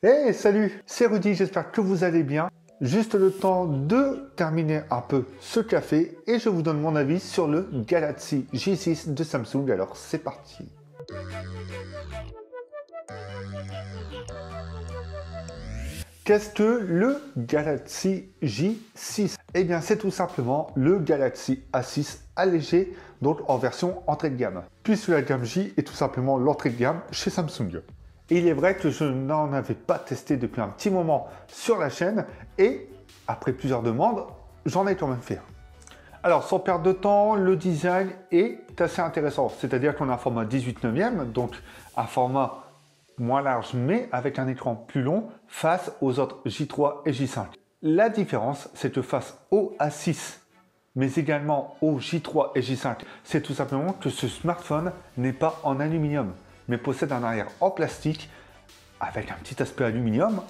Hey, salut, c'est Rudy, j'espère que vous allez bien. Juste le temps de terminer un peu ce café et je vous donne mon avis sur le Galaxy J6 de Samsung. Alors c'est parti. Qu'est-ce que le Galaxy J6? Eh bien, c'est tout simplement le Galaxy A6 allégé, donc en version entrée de gamme. Puisque la gamme J est tout simplement l'entrée de gamme chez Samsung. Et il est vrai que je n'en avais pas testé depuis un petit moment sur la chaîne et après plusieurs demandes, j'en ai quand même fait un. Alors, sans perdre de temps, le design est assez intéressant. C'est-à-dire qu'on a un format 18/9, donc un format moins large, mais avec un écran plus long face aux autres J3 et J5. La différence, c'est que face au A6, mais également au J3 et J5, c'est tout simplement que ce smartphone n'est pas en aluminium, mais possède un arrière en plastique avec un petit aspect aluminium,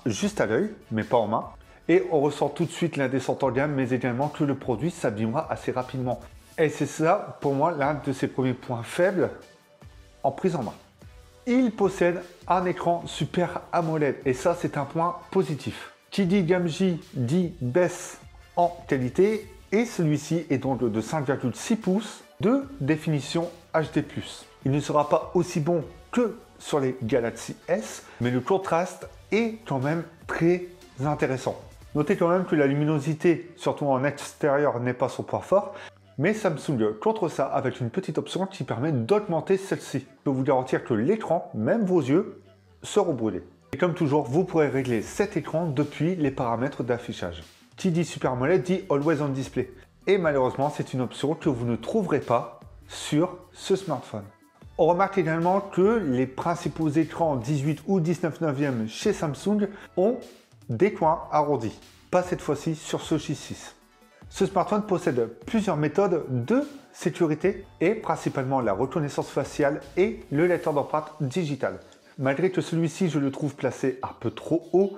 juste à l'œil, mais pas en main. Et on ressent tout de suite la descente en gamme, mais également que le produit s'abîmera assez rapidement. Et c'est ça, pour moi, l'un de ses premiers points faibles en prise en main. Il possède un écran Super AMOLED, et ça, c'est un point positif. Qui dit gamme J dit baisse en qualité, et celui-ci est donc de 5,6 pouces de définition HD+. Il ne sera pas aussi bon que sur les Galaxy S, mais le contraste est quand même très intéressant. Notez quand même que la luminosité, surtout en extérieur, n'est pas son point fort, mais Samsung contre ça avec une petite option qui permet d'augmenter celle-ci. Je peux vous garantir que l'écran, même vos yeux, seront brûlés. Et comme toujours, vous pourrez régler cet écran depuis les paramètres d'affichage. Qui dit Super AMOLED dit Always on Display. Et malheureusement, c'est une option que vous ne trouverez pas sur ce smartphone. On remarque également que les principaux écrans 18 ou 19/9 chez Samsung ont des coins arrondis. Pas cette fois-ci sur ce J6. Ce smartphone possède plusieurs méthodes de sécurité et principalement la reconnaissance faciale et le lecteur d'empreintes digitales. Malgré que celui-ci, je le trouve placé un peu trop haut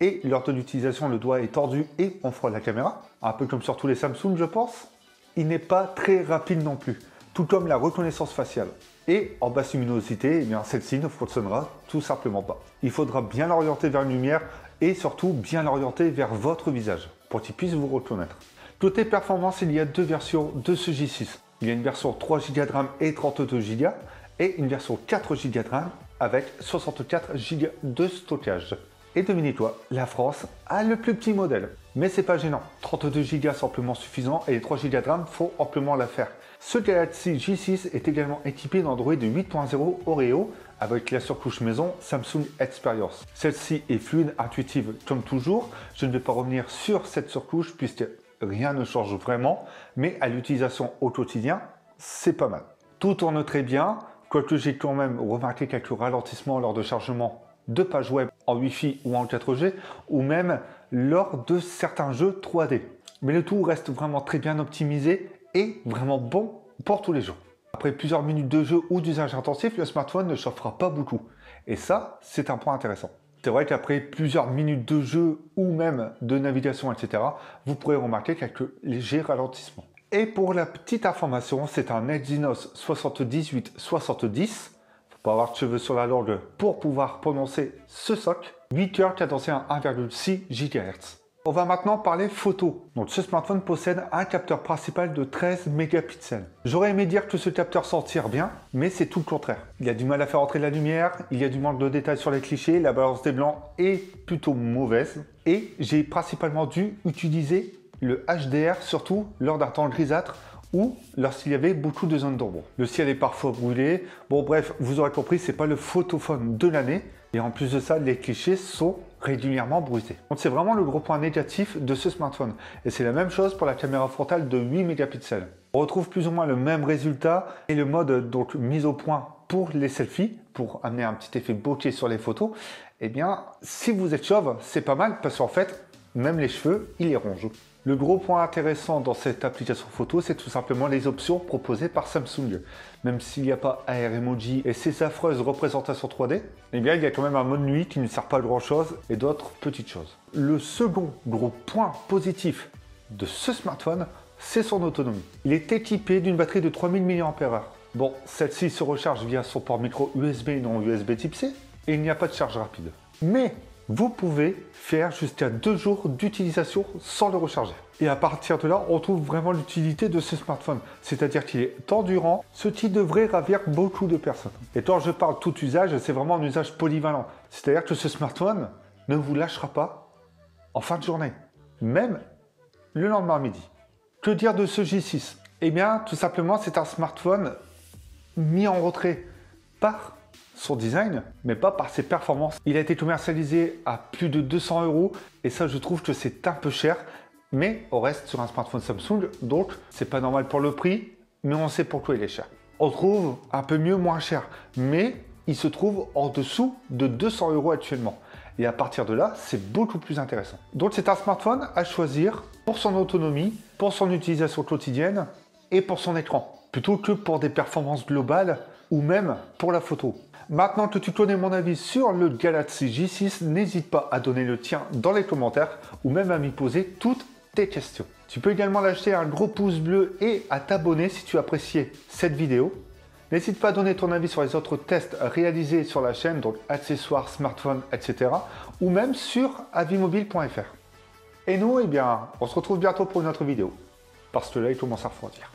et lors de l'utilisation, le doigt est tordu et on frôle la caméra, un peu comme sur tous les Samsung, je pense. Il n'est pas très rapide non plus, tout comme la reconnaissance faciale. Et en basse luminosité, eh bien celle-ci ne fonctionnera tout simplement pas. Il faudra bien l'orienter vers une lumière et surtout bien l'orienter vers votre visage pour qu'il puisse vous reconnaître. Côté performance, il y a deux versions de ce J6. Il y a une version 3 Go de RAM et 32 Go et une version 4 Go de RAM avec 64 Go de stockage. Et devinez quoi, la France a le plus petit modèle. Mais c'est pas gênant, 32 Go c'est amplement suffisant et les 3 Go de RAM font amplement l'affaire. Ce Galaxy J6 est également équipé d'Android 8.0 Oreo avec la surcouche maison Samsung Experience. Celle-ci est fluide, intuitive comme toujours. Je ne vais pas revenir sur cette surcouche puisque rien ne change vraiment, mais à l'utilisation au quotidien, c'est pas mal. Tout tourne très bien, quoique j'ai quand même remarqué quelques ralentissements lors de chargement de pages web en Wi-Fi ou en 4G, ou même lors de certains jeux 3D. Mais le tout reste vraiment très bien optimisé et vraiment bon pour tous les jours. Après plusieurs minutes de jeu ou d'usage intensif, le smartphone ne chauffera pas beaucoup. Et ça, c'est un point intéressant. C'est vrai qu'après plusieurs minutes de jeu ou même de navigation, etc., vous pourrez remarquer quelques légers ralentissements. Et pour la petite information, c'est un Exynos 7870. Faut pas avoir de cheveux sur la langue pour pouvoir prononcer ce SoC. 8 cœurs cadencés à 1,6 GHz. On va maintenant parler photo. Donc ce smartphone possède un capteur principal de 13 mégapixels. J'aurais aimé dire que ce capteur s'en tire bien, mais c'est tout le contraire. Il y a du mal à faire entrer de la lumière, il y a du manque de détails sur les clichés, la balance des blancs est plutôt mauvaise. Et j'ai principalement dû utiliser le HDR, surtout lors d'un temps grisâtre ou lorsqu'il y avait beaucoup de zones d'ombre. Le ciel est parfois brûlé. Bon bref, vous aurez compris, c'est pas le photophone de l'année. Et en plus de ça, les clichés sont régulièrement bruités. Donc c'est vraiment le gros point négatif de ce smartphone. Et c'est la même chose pour la caméra frontale de 8 mégapixels. On retrouve plus ou moins le même résultat et le mode donc mise au point pour les selfies, pour amener un petit effet bokeh sur les photos. Eh bien, si vous êtes chauve, c'est pas mal parce qu'en fait, même les cheveux, il les ronge. Le gros point intéressant dans cette application photo, c'est tout simplement les options proposées par Samsung. Même s'il n'y a pas AR Emoji et ces affreuses représentations 3D, eh bien il y a quand même un mode nuit qui ne sert pas à grand chose et d'autres petites choses. Le second gros point positif de ce smartphone, c'est son autonomie. Il est équipé d'une batterie de 3000 mAh. Bon, celle-ci se recharge via son port micro USB non USB Type C et il n'y a pas de charge rapide. Mais vous pouvez faire jusqu'à 2 jours d'utilisation sans le recharger. Et à partir de là, on trouve vraiment l'utilité de ce smartphone. C'est-à-dire qu'il est endurant, ce qui devrait ravir beaucoup de personnes. Et quand je parle tout usage, c'est vraiment un usage polyvalent. C'est-à-dire que ce smartphone ne vous lâchera pas en fin de journée, même le lendemain à midi. Que dire de ce J6? Eh bien, tout simplement, c'est un smartphone mis en retrait par son design, mais pas par ses performances. Il a été commercialisé à plus de 200 € et ça, je trouve que c'est un peu cher, mais on reste sur un smartphone Samsung, donc c'est pas normal pour le prix, mais on sait pourquoi il est cher. On trouve un peu mieux, moins cher, mais il se trouve en dessous de 200 € actuellement. Et à partir de là, c'est beaucoup plus intéressant. Donc c'est un smartphone à choisir pour son autonomie, pour son utilisation quotidienne et pour son écran, plutôt que pour des performances globales ou même pour la photo. Maintenant que tu connais mon avis sur le Galaxy J6, n'hésite pas à donner le tien dans les commentaires ou même à m'y poser toutes tes questions. Tu peux également lâcher un gros pouce bleu et à t'abonner si tu appréciais cette vidéo. N'hésite pas à donner ton avis sur les autres tests réalisés sur la chaîne, donc accessoires, smartphones, etc. ou même sur avimobile.fr. Et nous, eh bien, on se retrouve bientôt pour une autre vidéo, parce que là, il commence à refroidir.